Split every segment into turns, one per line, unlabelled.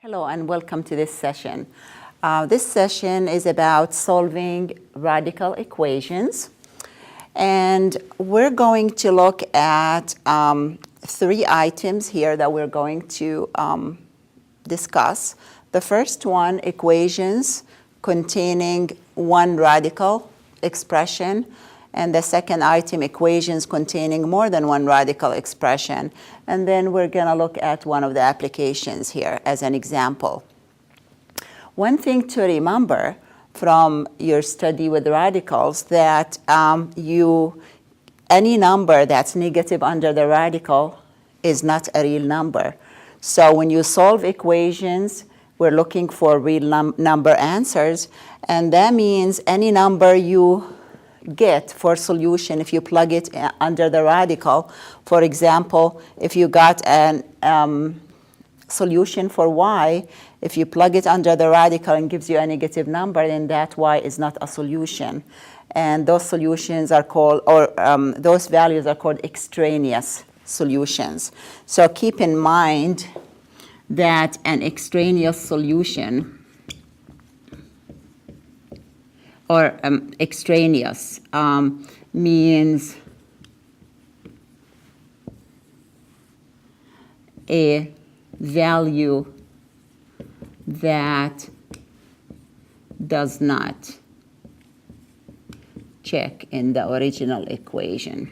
Hello and welcome to this session. This session is about solving radical equations. And we're going to look at three items here that we're going to discuss. The first one, equations containing one radical expression. And the second item, equations containing more than one radical expression. And then we're going to look at one of the applications here as an example. One thing to remember from your study with radicals that any number that's negative under the radical is not a real number. So when you solve equations, we're looking for real number answers. And that means any number you get for solution if you plug it under the radical. For example, if you got an solution for y, if you plug it under the radical and gives you a negative number, then that y is not a solution. And those solutions are called, those values are called extraneous solutions. So keep in mind that an extraneous solution or extraneous means a value that does not check in the original equation.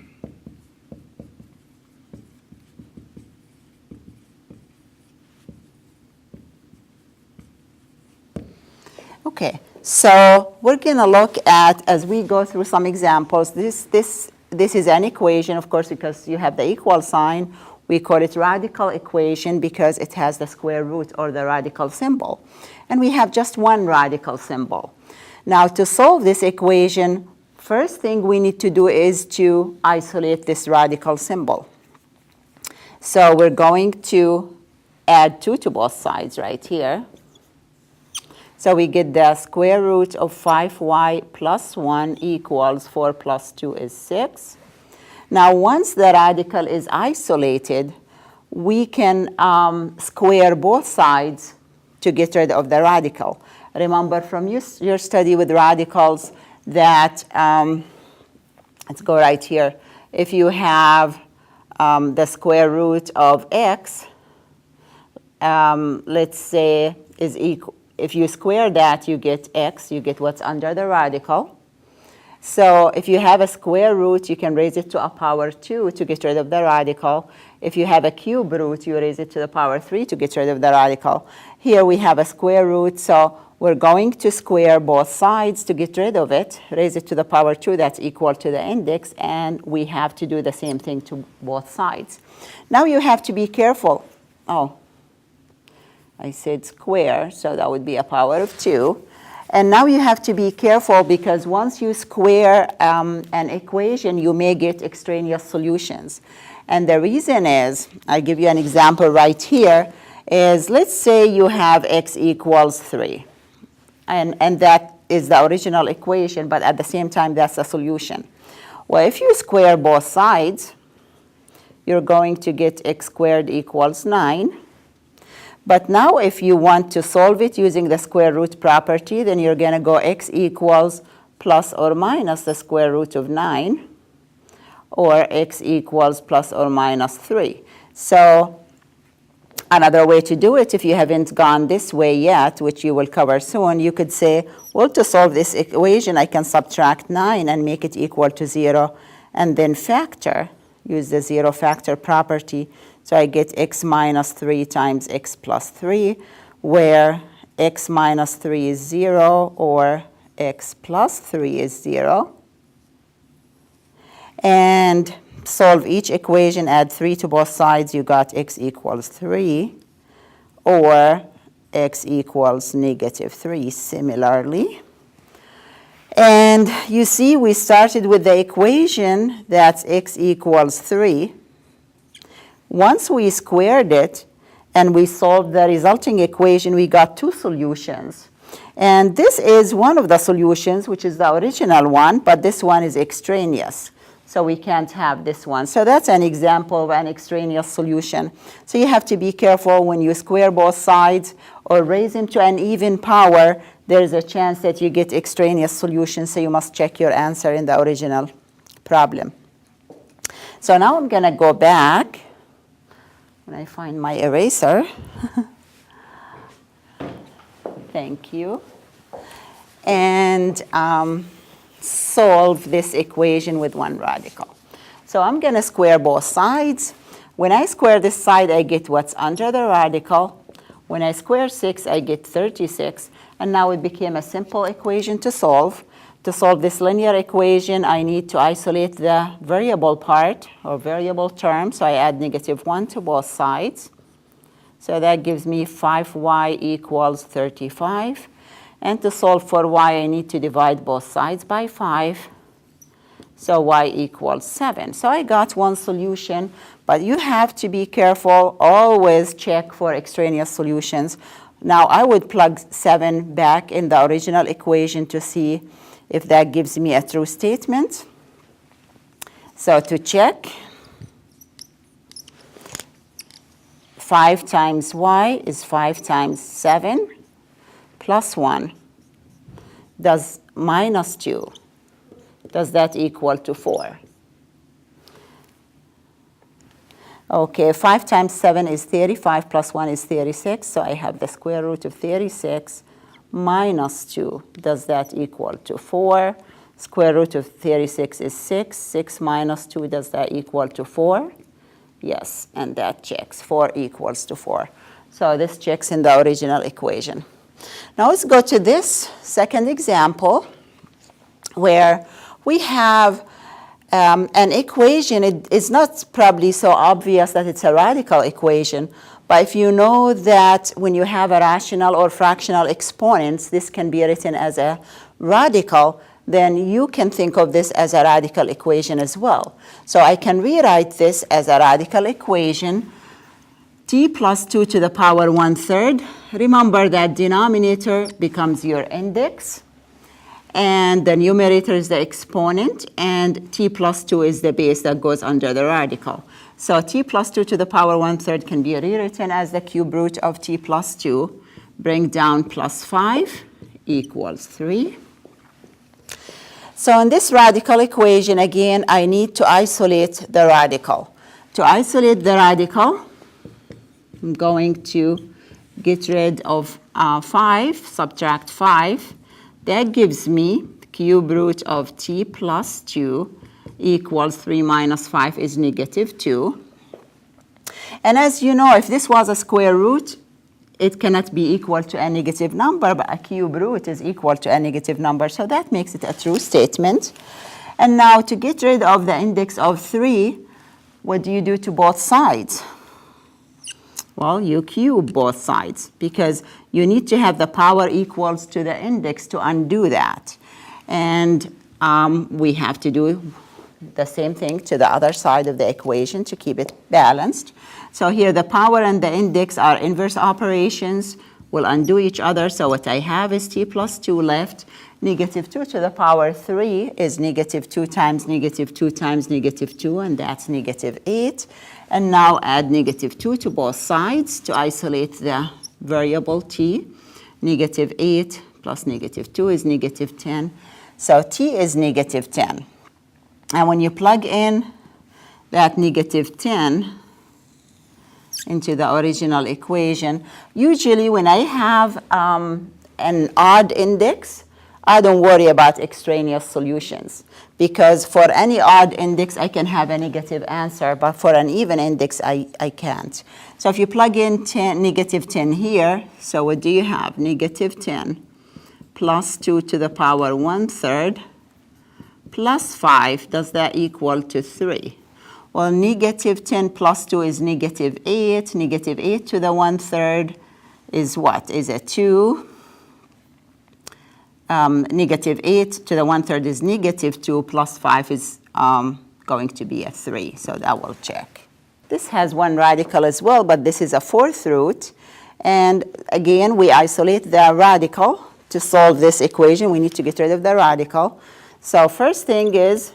Okay. So we're going to look at, as we go through some examples, this is an equation, of course, because you have the equal sign. We call it radical equation because it has the square root or the radical symbol. And we have just one radical symbol. Now, to solve this equation, first thing we need to do is to isolate this radical symbol. So we're going to add 2 to both sides right here. So we get the square root of 5y plus 1 equals 4 plus 2 is 6. Now, once the radical is isolated, we can square both sides to get rid of the radical. Remember from your study with radicals that, let's go right here. If you have the square root of x, let's say is equal. If you square that, you get x, you get what's under the radical. So if you have a square root, you can raise it to a power 2 to get rid of the radical. If you have a cube root, you raise it to the power 3 to get rid of the radical. Here we have a square root, so we're going to square both sides to get rid of it, raise it to the power 2, that's equal to the index, and we have to do the same thing to both sides. Now you have to be careful. I said square, so that would be a power of 2. And now you have to be careful because once you square an equation, you may get extraneous solutions. And the reason is, I'll give you an example right here, is let's say you have x equals 3. And that is the original equation, but at the same time, that's a solution. Well, if you square both sides, you're going to get x squared equals 9. But now if you want to solve it using the square root property, then you're going to go x equals plus or minus the square root of 9, or x equals plus or minus 3. So another way to do it, if you haven't gone this way yet, which you will cover soon, you could say, well, to solve this equation, I can subtract 9 and make it equal to 0, and then factor, use the 0 factor property. So I get x minus 3 times x plus 3, where x minus 3 is 0, or x plus 3 is 0. And solve each equation, add 3 to both sides, you got x equals 3, or x equals negative 3 similarly. And you see we started with the equation that's x equals 3. Once we squared it and we solved the resulting equation, we got 2 solutions. And this is one of the solutions, which is the original one, but this one is extraneous. So we can't have this one. So that's an example of an extraneous solution. So you have to be careful when you square both sides or raise them to an even power. There's a chance that you get extraneous solutions, so you must check your answer in the original problem. So now I'm going to go back when I find my eraser. Thank you. And solve this equation with one radical. So I'm going to square both sides. When I square this side, I get what's under the radical. When I square 6, I get 36. And now it became a simple equation to solve. To solve this linear equation, I need to isolate the variable part or variable term. So I add -1 to both sides. So that gives me 5y equals 35. And to solve for y, I need to divide both sides by 5. So y equals 7. So I got one solution, but you have to be careful. Always check for extraneous solutions. Now I would plug 7 back in the original equation to see if that gives me a true statement. So to check, 5 times y is 5 times 7 plus 1. Does minus 2, does that equal to 4? Okay, 5 times 7 is 35 plus 1 is 36. So I have the square root of 36 minus 2. Does that equal to 4? Square root of 36 is 6. 6 minus 2, does that equal to 4? Yes, and that checks. 4 equals to 4. So this checks in the original equation. Now let's go to this second example where we have an equation. It is not probably so obvious that it's a radical equation, but if you know that when you have a rational or fractional exponents, this can be written as a radical, then you can think of this as a radical equation as well. So I can rewrite this as a radical equation, t plus 2 to the power 1/3. Remember that denominator becomes your index, and the numerator is the exponent, and t plus 2 is the base that goes under the radical. So t plus 2 to the power 1/3 can be rewritten as the cube root of t plus 2. Bring down plus 5 equals 3. So in this radical equation, again, I need to isolate the radical. To isolate the radical, I'm going to get rid of 5, subtract 5. That gives me cube root of t plus 2 equals 3 minus 5 is -2. And as you know, if this was a square root, it cannot be equal to a negative number, but a cube root is equal to a negative number. So that makes it a true statement. And now to get rid of the index of 3, what do you do to both sides? Well, you cube both sides because you need to have the power equals to the index to undo that. And we have to do the same thing to the other side of the equation to keep it balanced. So here the power and the index are inverse operations, will undo each other. So what I have is t plus 2 left. -2 to the power 3 is -2 times -2 times -2, and that's -8. And now add -2 to both sides to isolate the variable t. -8 plus -2 is -10. So t is -10. And when you plug in that -10 into the original equation, usually when I have an odd index, I don't worry about extraneous solutions, because for any odd index, I can have a negative answer, but for an even index, I can't. So if you plug in -10 here, so what do you have? -10 plus 2 to the power 1/3 plus 5, does that equal to 3? Well, -10 plus 2 is -8. -8 to the 1/3 is what? Is a 2. -8 to the 1/3 is -2 plus 5 is going to be a 3. So that will check. This has one radical as well, but this is a 4th root. And again, we isolate the radical to solve this equation. We need to get rid of the radical. So first thing is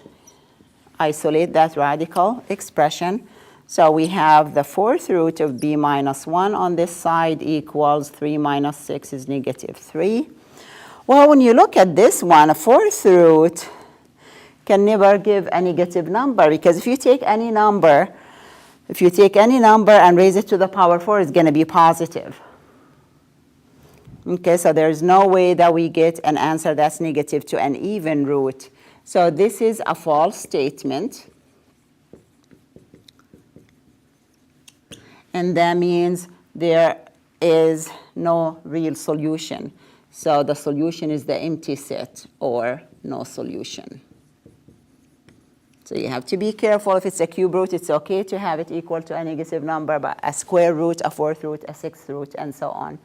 isolate that radical expression. So we have the fourth root of b minus 1 on this side equals 3 minus 6 is negative 3. Well, when you look at this one, a fourth root can never give a negative number, because if you take any number and raise it to the power 4, it's going to be positive. Okay, so there's no way that we get an answer that's negative to an even root. So this is a false statement. And that means there is no real solution. So the solution is the empty set, or no solution. So you have to be careful. If it's a cube root, it's okay to have it equal to a negative number, but a square root, a fourth root, a sixth root, and so on,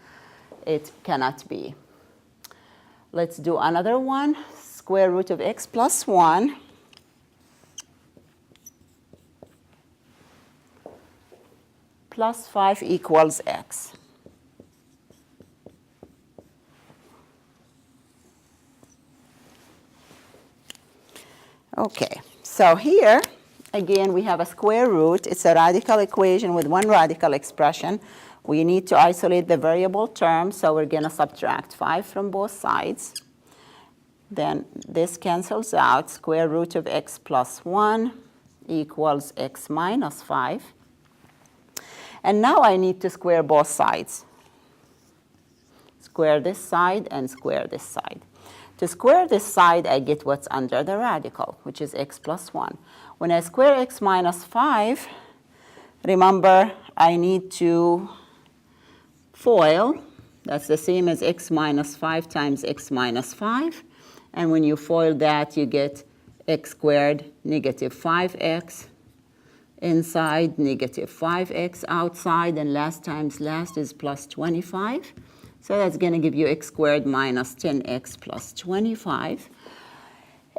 it cannot be. Let's do another one. Square root of x plus 1 plus 5 equals x. Okay, so here, again, we have a square root. It's a radical equation with one radical expression. We need to isolate the variable term, so we're going to subtract 5 from both sides. Then this cancels out. Square root of x plus 1 equals x minus 5. And now I need to square both sides. Square this side and square this side. To square this side, I get what's under the radical, which is x plus 1. When I square x minus 5, remember, I need to FOIL. That's the same as x minus 5 times x minus 5. And when you FOIL that, you get x squared negative 5x inside, negative 5x outside, and last times last is plus 25. So that's going to give you x squared minus 10x plus 25.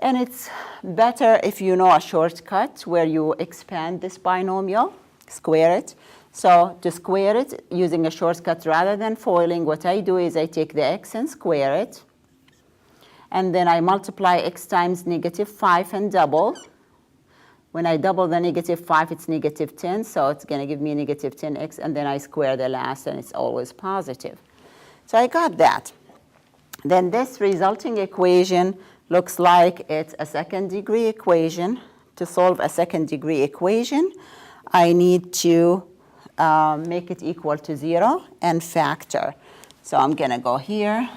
And it's better if you know a shortcut where you expand this binomial, square it. So to square it using a shortcut rather than FOILing, what I do is I take the x and square it. And then I multiply x times negative 5 and double. When I double the negative 5, it's negative 10. So it's going to give me negative 10x. And then I square the last, and it's always positive. So I got that. Then this resulting equation looks like it's a second degree equation. To solve a second degree equation, I need to make it equal to 0 and factor. So I'm going to go here.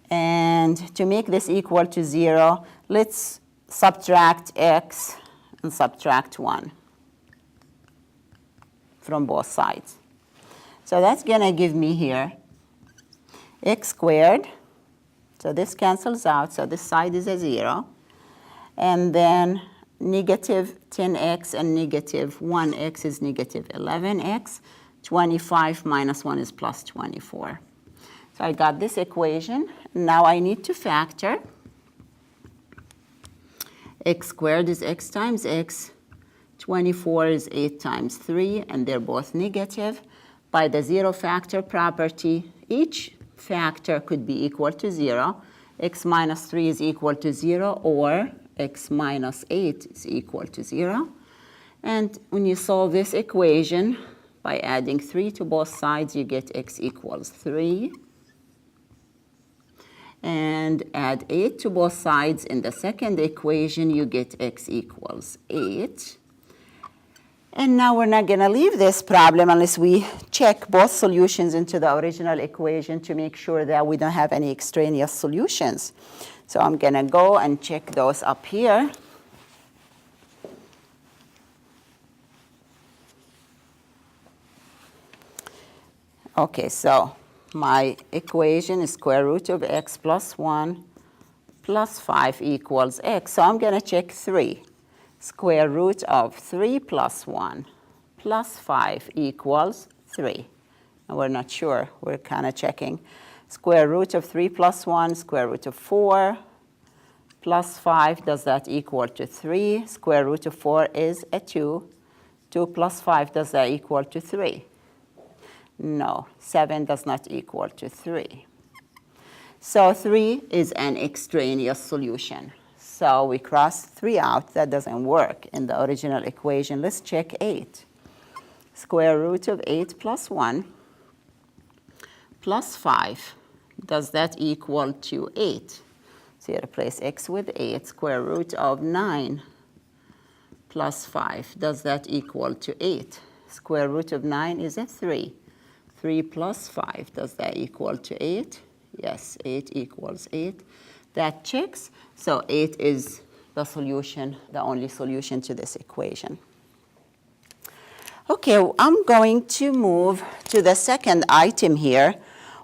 And to make this equal to 0, let's subtract x and subtract 1 from both sides. So that's going to give me here x squared. So this cancels out. So this side is a 0. And then negative 10x and negative 1x is negative 11x. 25 minus 1 is plus 24. So I got this equation. Now I need to factor. X squared is x times x. 24 is 8 times 3, and they're both negative. By the zero factor property, each factor could be equal to 0. X minus 3 is equal to 0, or x minus 8 is equal to 0. And when you solve this equation, by adding 3 to both sides, you get x equals 3. And add 8 to both sides. In the second equation, you get x equals 8. And now we're not going to leave this problem unless we check both solutions into the original equation to make sure that we don't have any extraneous solutions. So I'm going to go and check those up here. Okay, so my equation is square root of x plus 1 plus 5 equals x. So I'm going to check 3. Square root of 3 plus 1 plus 5 equals 3. And we're not sure. We're kind of checking. Square root of 3 plus 1, square root of 4 plus 5, does that equal to 3? Square root of 4 is a 2. 2 plus 5, does that equal to 3? No, 7 does not equal to 3. So 3 is an extraneous solution. So we cross 3 out. That doesn't work in the original equation. Let's check 8. Square root of 8 plus 1 plus 5. Does that equal to 8? So you replace x with 8. Square root of 9 plus 5. Does that equal to 8? Square root of 9 is a 3. 3 plus 5. Does that equal to 8? Yes, 8 equals 8. That checks. So 8 is the solution, the only solution to this equation. Okay, I'm going to move to the second item here,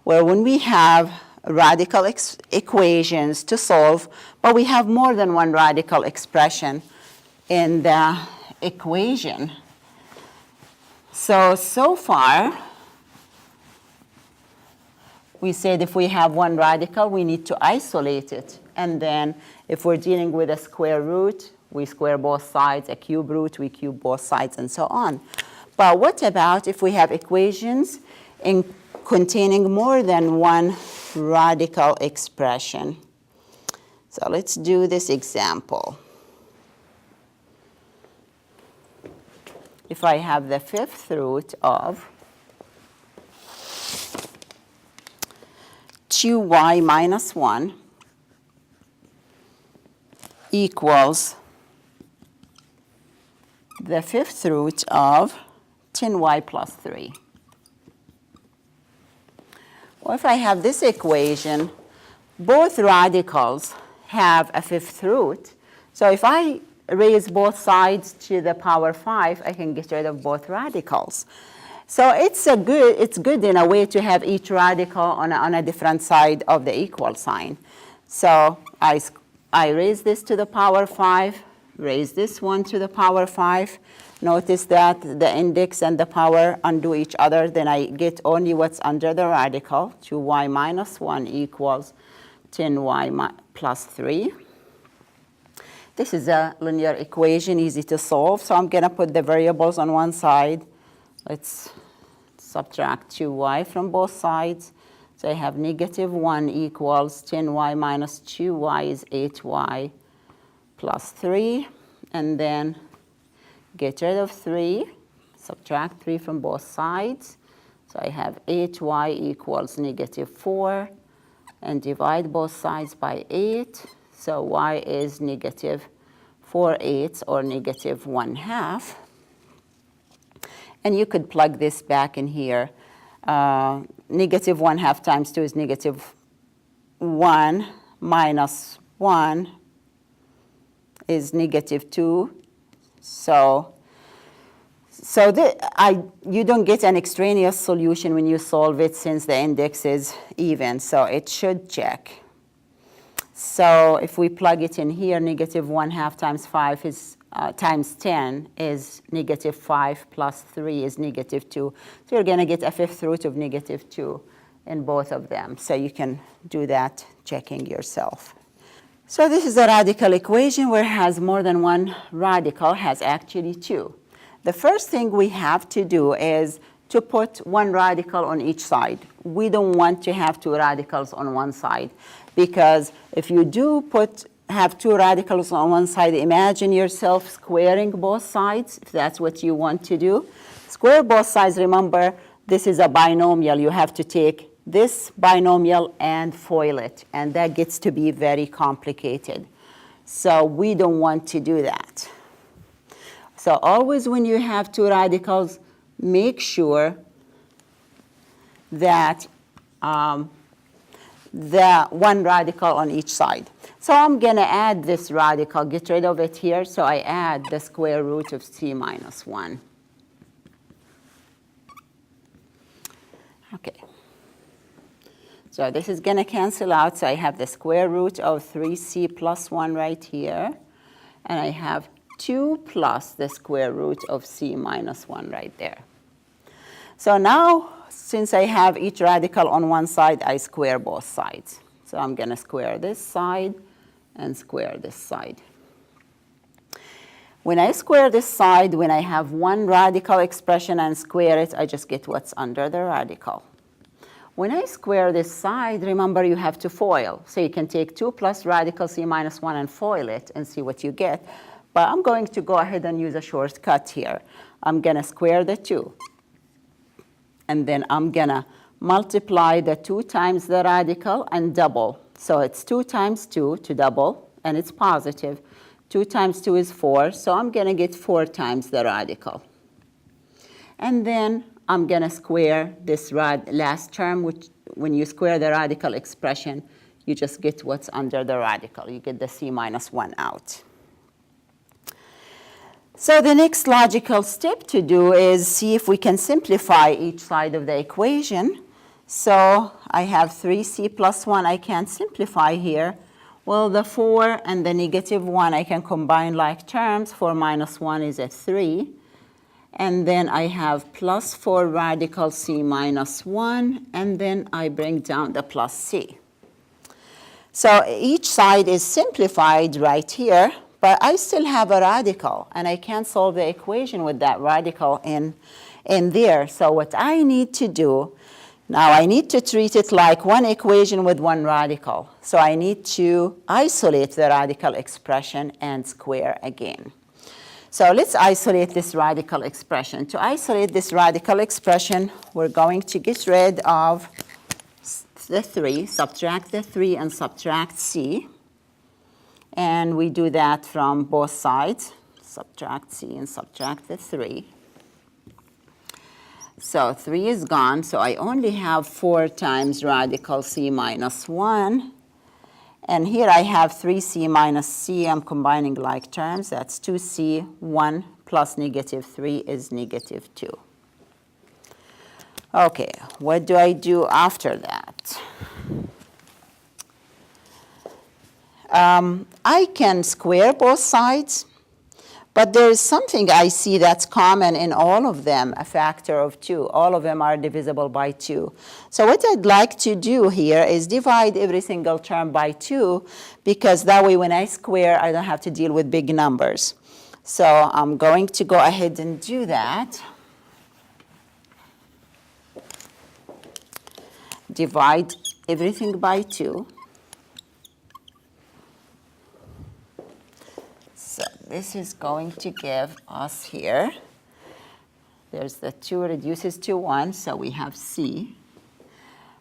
where when we have radical equations to solve, but we have more than one radical expression in the equation. So far, we said if we have one radical, we need to isolate it. And then if we're dealing with a square root, we square both sides. A cube root, we cube both sides, and so on. But what about if we have equations containing more than one radical expression? So let's do this example. If I have the fifth root of 2y minus 1 equals the fifth root of 10y plus 3. Well, if I have this equation, both radicals have a fifth root. So if I raise both sides to the power 5, I can get rid of both radicals. So it's good in a way to have each radical on a different side of the equal sign. So I raise this to the power 5, raise this one to the power 5. Notice that the index and the power undo each other. Then I get only what's under the radical. 2y minus 1 equals 10y plus 3. This is a linear equation, easy to solve. So I'm going to put the variables on one side. Let's subtract 2y from both sides. So I have negative 1 equals 10y minus 2y is 8y plus 3. And then get rid of 3, subtract 3 from both sides. So I have 8y equals negative 4. And divide both sides by 8. So y is negative 4/8 or negative 1/2. And you could plug this back in here. Negative 1/2 times 2 is negative 1 minus 1 is negative 2. So you don't get an extraneous solution when you solve it since the index is even. So it should check. So if we plug it in here, negative 1/2 times 5 is times 10 is negative 5 plus 3 is negative 2. So you're going to get a fifth root of negative 2 in both of them. So you can do that checking yourself. So this is a radical equation where it has more than one radical, has actually 2. The first thing we have to do is to put one radical on each side. We don't want to have 2 radicals on one side, because if you do have 2 radicals on one side, imagine yourself squaring both sides, if that's what you want to do. Square both sides. Remember, this is a binomial. You have to take this binomial and FOIL it, and that gets to be very complicated. So we don't want to do that. So always when you have 2 radicals, make sure that the one radical on each side. So I'm going to add this radical, get rid of it here. So I add the square root of c minus 1. Okay. So this is going to cancel out. So I have the square root of 3c plus 1 right here. And I have 2 plus the square root of c minus 1 right there. So now, since I have each radical on one side, I square both sides. So I'm going to square this side and square this side. When I square this side, when I have one radical expression and square it, I just get what's under the radical. When I square this side, remember you have to FOIL. So you can take 2 plus radical c minus 1 and FOIL it and see what you get. But I'm going to go ahead and use a shortcut here. I'm going to square the 2. And then I'm going to multiply the 2 times the radical and double. So it's 2 times 2 to double, and it's positive. 2 times 2 is 4, so I'm going to get 4 times the radical. And then I'm going to square this last term, which when you square the radical expression, you just get what's under the radical. You get the c minus 1 out. So the next logical step to do is see if we can simplify each side of the equation. So I have 3c plus 1 I can simplify here. Well, the 4 and the negative 1 I can combine like terms. 4 minus 1 is a 3. And then I have plus 4 radical c minus 1, and then I bring down the plus c. So each side is simplified right here, but I still have a radical, and I can't solve the equation with that radical in there. So what I need to do, now I need to treat it like one equation with one radical. So I need to isolate the radical expression and square again. So let's isolate this radical expression. To isolate this radical expression, we're going to get rid of the 3, subtract the 3 and subtract c. And we do that from both sides. Subtract c and subtract the 3. So 3 is gone, so I only have 4 times radical c minus 1. And here I have 3c minus c. I'm combining like terms. That's 2c. 1 plus negative 3 is negative 2. OK, what do I do after that? I can square both sides. But there is something I see that's common in all of them, a factor of 2. All of them are divisible by 2. So what I'd like to do here is divide every single term by 2, because that way when I square, I don't have to deal with big numbers. So I'm going to go ahead and do that. Divide everything by 2. So this is going to give us here, there's the 2 reduces to 1, so we have c.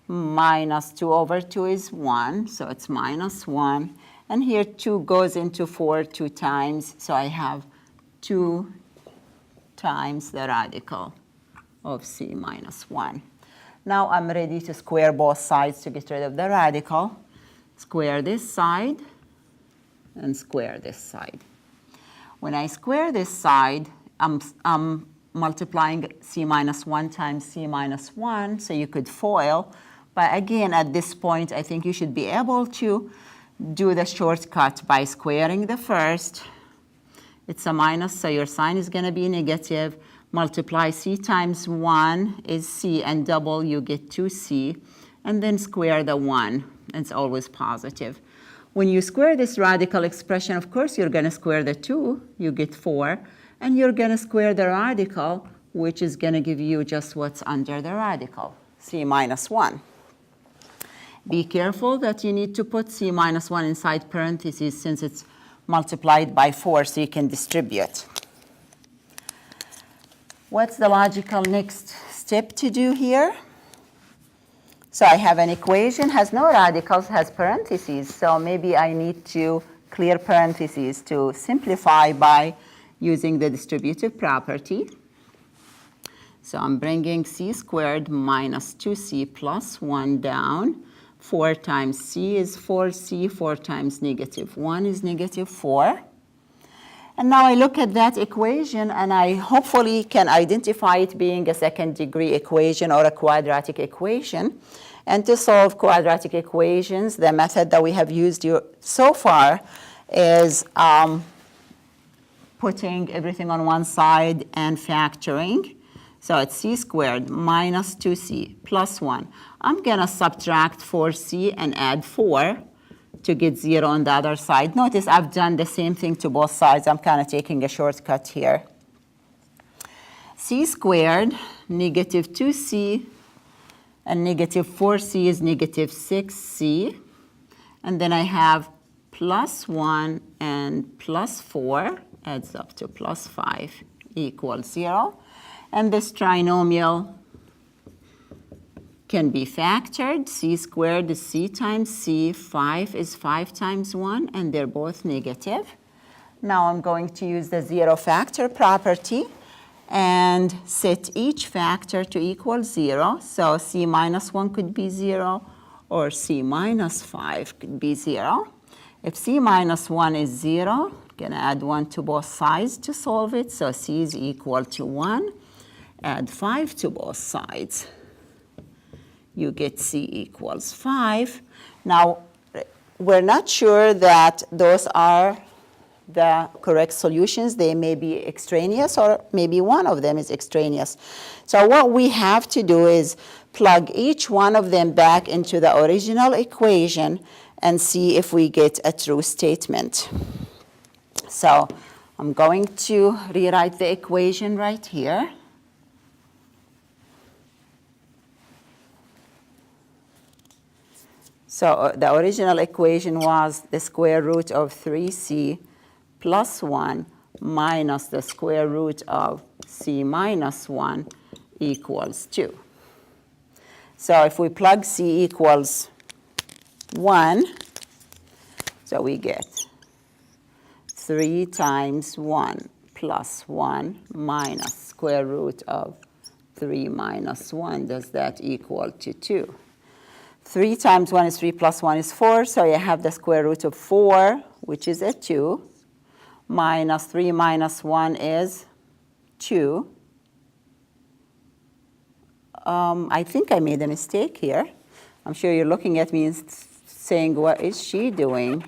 Minus 2 over 2 is 1, so it's minus 1. And here 2 goes into 4 2 times, so I have 2 times the radical of c minus 1. Now I'm ready to square both sides to get rid of the radical. Square this side and square this side. When I square this side, I'm multiplying c minus 1 times c minus 1, so you could FOIL. But again, at this point, I think you should be able to do the shortcut by squaring the first. It's a minus, so your sign is going to be negative. Multiply c times 1 is c, and double, you get 2c. And then square the 1. It's always positive. When you square this radical expression, of course, you're going to square the 2. You get 4. And you're going to square the radical, which is going to give you just what's under the radical, c minus 1. Be careful that you need to put c minus 1 inside parentheses since it's multiplied by 4, so you can distribute. What's the logical next step to do here? So I have an equation, has no radicals, has parentheses. So maybe I need to clear parentheses to simplify by using the distributive property. So I'm bringing c squared minus 2c plus 1 down. 4 times c is 4c. 4 times negative 1 is negative 4. And now I look at that equation, and I hopefully can identify it being a second-degree equation or a quadratic equation. And to solve quadratic equations, the method that we have used so far is putting everything on one side and factoring. So it's c squared minus 2c plus 1. I'm going to subtract 4c and add 4 to get 0 on the other side. Notice I've done the same thing to both sides. I'm kind of taking a shortcut here. C squared negative 2c And negative 4c is negative 6c. And then I have plus 1 and plus 4 adds up to plus 5 equals 0. And this trinomial can be factored. C squared is c times c. 5 is 5 times 1, and they're both negative. Now I'm going to use the zero factor property and set each factor to equal 0. So c minus 1 could be 0, or c minus 5 could be 0. If c minus 1 is 0, I'm going to add 1 to both sides to solve it. So c is equal to 1. Add 5 to both sides. You get c equals 5. Now, we're not sure that those are the correct solutions. They may be extraneous, or maybe one of them is extraneous. So what we have to do is plug each one of them back into the original equation and see if we get a true statement. So I'm going to rewrite the equation right here. So the original equation was the square root of 3c plus 1 minus the square root of c minus 1 equals 2. So if we plug c equals 1, so we get 3 times 1 plus 1 minus square root of 3 minus 1. Does that equal to 2? 3 times 1 is 3 plus 1 is 4, so you have the square root of 4, which is a 2, minus 3 minus 1 is 2. I think I made a mistake here. I'm sure you're looking at me and saying, what is she doing?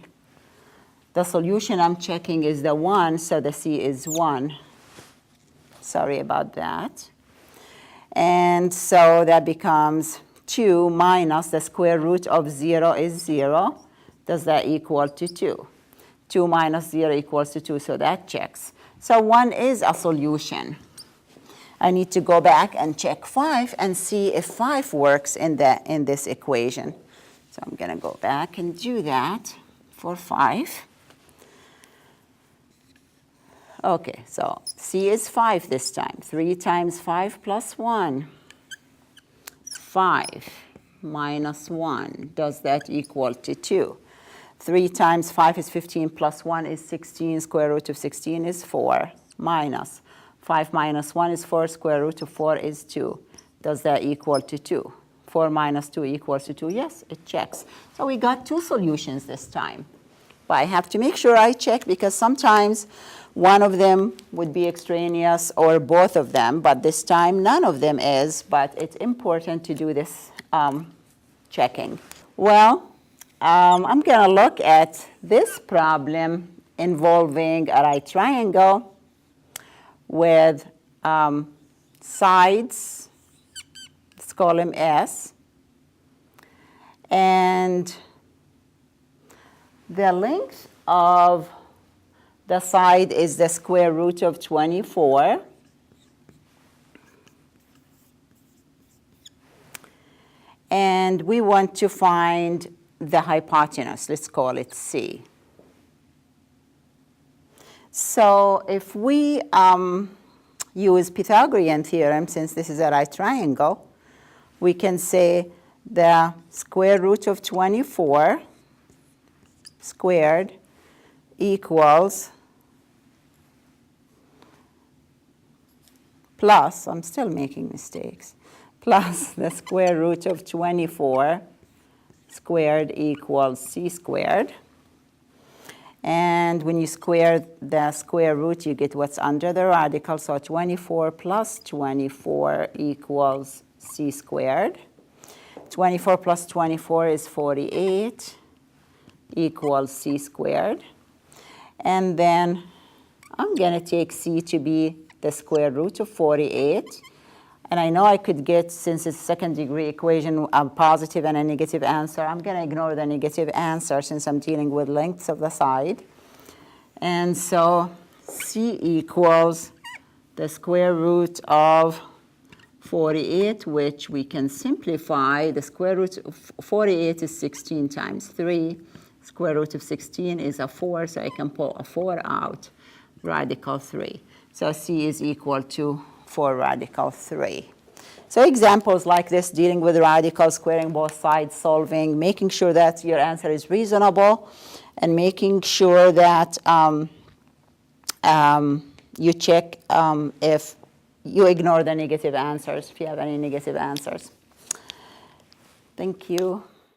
The solution I'm checking is the 1, so the c is 1. Sorry about that. And so that becomes 2 minus the square root of 0 is 0. Does that equal to 2? 2 minus 0 equals to 2, so that checks. So 1 is a solution. I need to go back and check 5 and see if 5 works in this equation. So I'm going to go back and do that for 5. Okay, so c is 5 this time. 3 times 5 plus 1. 5 minus 1. Does that equal to 2? 3 times 5 is 15 plus 1 is 16. Square root of 16 is 4. Minus 5 minus 1 is 4. Square root of 4 is 2. Does that equal to 2? 4 minus 2 equals to 2. Yes, it checks. So we got 2 solutions this time. But I have to make sure I check, because sometimes one of them would be extraneous or both of them, but this time none of them is. But it's important to do this checking. Well, I'm going to look at this problem involving a right triangle with sides, let's call them S, and the length of the side is the square root of 24. And we want to find the hypotenuse. Let's call it C. So if we use Pythagorean theorem, since this is a right triangle, we can say the square root of 24 squared equals plus, I'm still making mistakes, plus the square root of 24 squared equals c squared. And when you square the square root, you get what's under the radical. So 24 plus 24 equals c squared. 24 plus 24 is 48 equals c squared. And then I'm going to take c to be the square root of 48. And I know I could get, since it's a second degree equation, a positive and a negative answer. I'm going to ignore the negative answer since I'm dealing with lengths of the side. And so c equals the square root of 48, which we can simplify. The square root of 48 is 16 times 3. Square root of 16 is a 4, so I can pull a 4 out. Radical 3. So C is equal to 4 radical 3. So examples like this, dealing with radicals, squaring both sides, solving, making sure that your answer is reasonable, and making sure that you check if you ignore the negative answers, if you have any negative answers. Thank you.